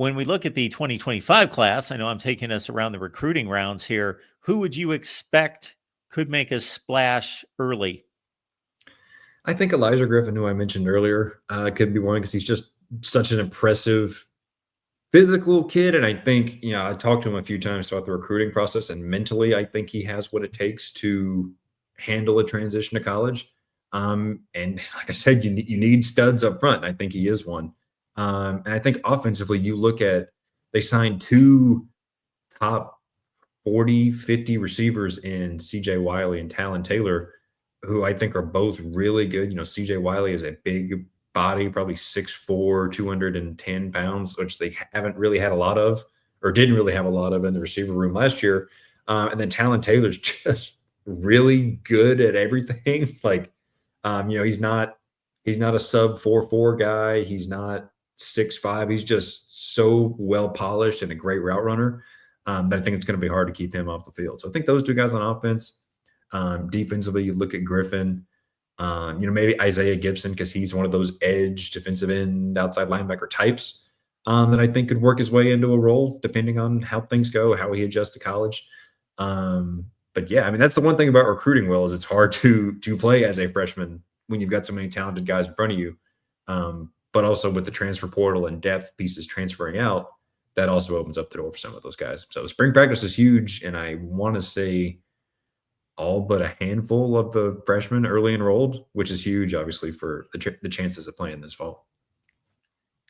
when we look at the 2025 class, I know I'm taking us around the recruiting rounds here. Who would you expect could make a splash early? I think Elijah Griffin, who I mentioned earlier, could be one because he's just such an impressive physical kid. And I think, I talked to him a few times about the recruiting process, and mentally, I think he has what it takes to handle a transition to college. And like I said, you need studs up front. And I think he is one. And I think offensively, you look at they signed two top 40, 50 receivers in CJ Wiley and Talon Taylor, who I think are both really good. CJ Wiley is a big body, probably 6'4", 210 pounds, which they haven't really had a lot of, or didn't really have a lot of in the receiver room last year. And then Talon Taylor's just really good at everything. Like, he's not a sub 4'4" guy. He's not 6'5". He's just so well polished and a great route runner that I think it's going to be hard to keep him off the field. So I think those two guys on offense. Defensively, you look at Griffin, maybe Isaiah Gibson, because he's one of those edge defensive end outside linebacker types that I think could work his way into a role depending on how things go, how he adjusts to college. But yeah, I mean, that's the one thing about recruiting, Will, is it's hard to play as a freshman when you've got so many talented guys in front of you. But also with the transfer portal and depth pieces transferring out, that also opens up the door for some of those guys. So spring practice is huge, and I want to say all but a handful of the freshmen early enrolled, which is huge, obviously, for the chances of playing this fall.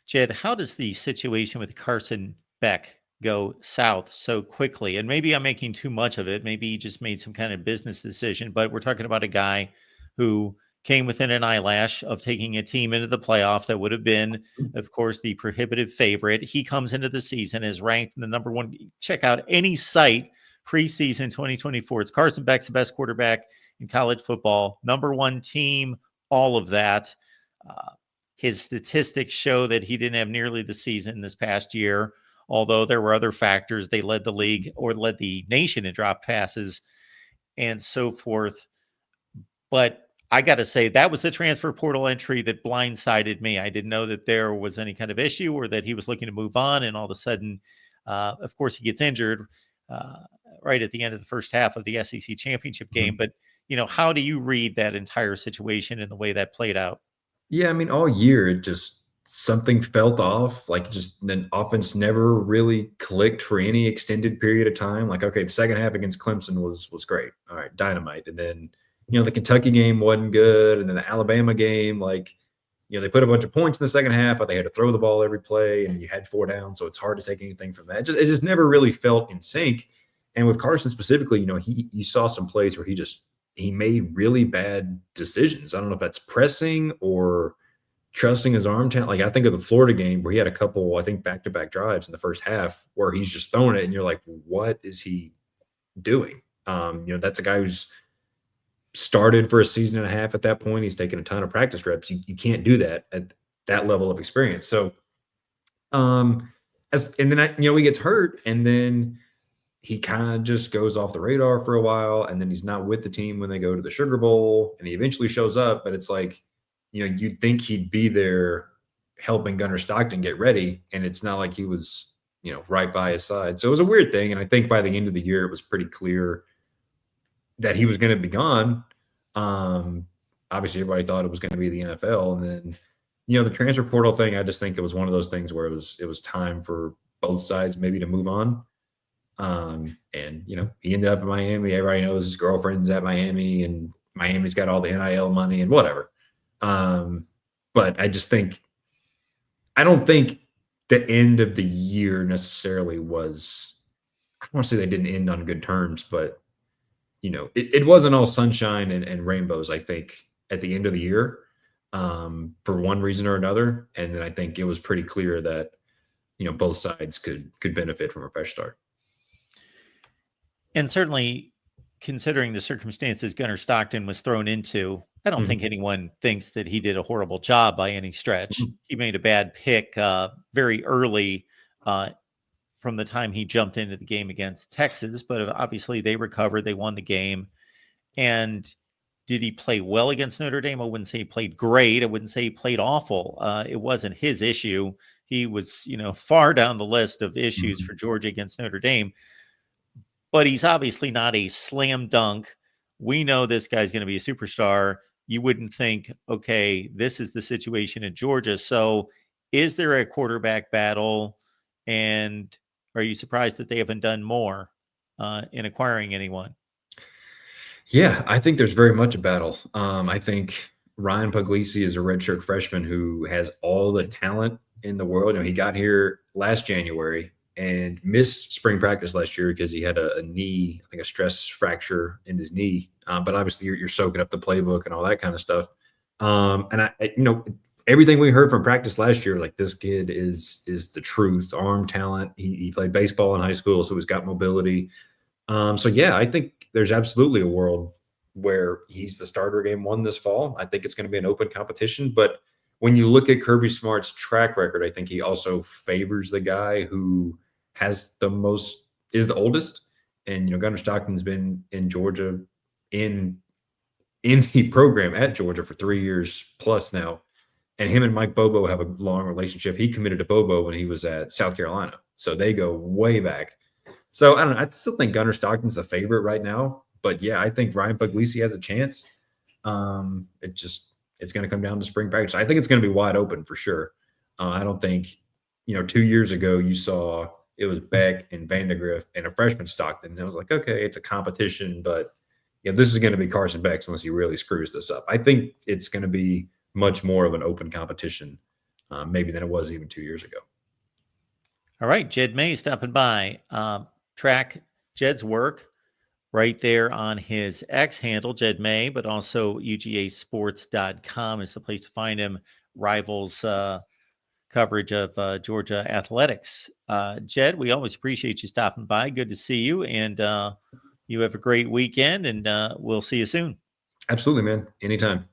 Jed, how does the situation with Carson Beck go south so quickly? And maybe I'm making too much of it. Maybe he just made some kind of business decision, but we're talking about a guy who came within an eyelash of taking a team into the playoff that would have been, of course, the prohibitive favorite. He comes into the season as ranked in the number one. Check out any site preseason 2024. It's Carson Beck's the best quarterback in college football, number one team, all of that. His statistics show that he didn't have nearly the season this past year, although there were other factors. They led the league or led the nation in drop passes and so forth. But I got to say, that was the transfer portal entry that blindsided me. I didn't know that there was any kind of issue or that he was looking to move on. And all of a sudden, of course, he gets injured right at the end of the first half of the SEC championship game. But, how do you read that entire situation and the way that played out? Yeah, I mean, all year it just something felt off. Like, just the offense never really clicked for any extended period of time. Like, okay, the second half against Clemson was great. All right, dynamite. And then, the Kentucky game wasn't good, and then the Alabama game, like, they put a bunch of points in the second half, but they had to throw the ball every play, and you had 4 downs, so it's hard to take anything from that. It just never really felt in sync. And with Carson specifically, you saw some plays where he made really bad decisions. I don't know if that's pressing or trusting his arm talent. Like, I think of the Florida game where he had a couple, I think, back-to-back drives in the first half where he's just throwing it, and you're like, what is he doing? That's a guy who's started for a season and a half at that point. He's taken a ton of practice reps. You can't do that at that level of experience. So, and then he gets hurt, and then he kind of just goes off the radar for a while, and then he's not with the team when they go to the Sugar Bowl, and he eventually shows up, but it's like, you'd think he'd be there helping Gunnar Stockton get ready, and it's not like he was, right by his side. So it was a weird thing, and I think by the end of the year, it was pretty clear that he was going to be gone. Obviously, everybody thought it was going to be the NFL, and then, the transfer portal thing, I just think it was one of those things where it was time for both sides maybe to move on. And he ended up in Miami. Everybody knows his girlfriend's at Miami, and Miami's got all the NIL money and whatever. But I don't think the end of the year necessarily was, I don't want to say they didn't end on good terms, but it wasn't all sunshine and rainbows, I think, at the end of the year, for one reason or another. And then I think it was pretty clear that, both sides could benefit from a fresh start. And certainly, considering the circumstances Gunnar Stockton was thrown into, I don't think anyone thinks that he did a horrible job by any stretch. He made a bad pick very early from the time he jumped into the game against Texas, but obviously they recovered, they won the game. And Did he play well against Notre Dame? I wouldn't say he played great. I wouldn't say he played awful. It wasn't his issue. He was, far down the list of issues Mhm. for Georgia against Notre Dame, but he's obviously not a slam dunk. We know this guy's going to be a superstar. You wouldn't think, okay, this is the situation in Georgia. So, is there a quarterback battle? And are you surprised that they haven't done more in acquiring anyone? Yeah, I think there's very much a battle. I think Ryan Puglisi is a redshirt freshman who has all the talent in the world. He got here last January and missed spring practice last year because he had a knee, I think a stress fracture in his knee. But obviously, you're soaking up the playbook and all that kind of stuff. And everything we heard from practice last year, like this kid is the truth, arm talent. He played baseball in high school, so he's got mobility. So yeah, I think there's absolutely a world where he's the starter game one this fall. I think it's going to be an open competition. But when you look at Kirby Smart's track record, I think he also favors the guy who has the most is the oldest. And Gunnar Stockton's been in Georgia in the program at Georgia for 3 years plus now. And him and Mike Bobo have a long relationship. He committed to Bobo when he was at South Carolina. So they go way back. So I don't know. I still think Gunnar Stockton's the favorite right now, but yeah, I think Ryan Puglisi has a chance. It's going to come down to spring practice. I think it's going to be wide open for sure. I don't think 2 years ago you saw it was Beck and Vandegrift and a freshman Stockton. And it was like, okay, it's a competition, but this is going to be Carson Beck unless he really screws this up. I think it's going to be much more of an open competition, maybe than it was even 2 years ago. All right, Jed May stopping by. Track Jed's work right there on his X handle, Jed May, but also UGAsports.com is the place to find him. Rivals coverage of Georgia athletics. Jed, we always appreciate you stopping by. Good to see you, and you have a great weekend, and we'll see you soon. Absolutely, man. Anytime.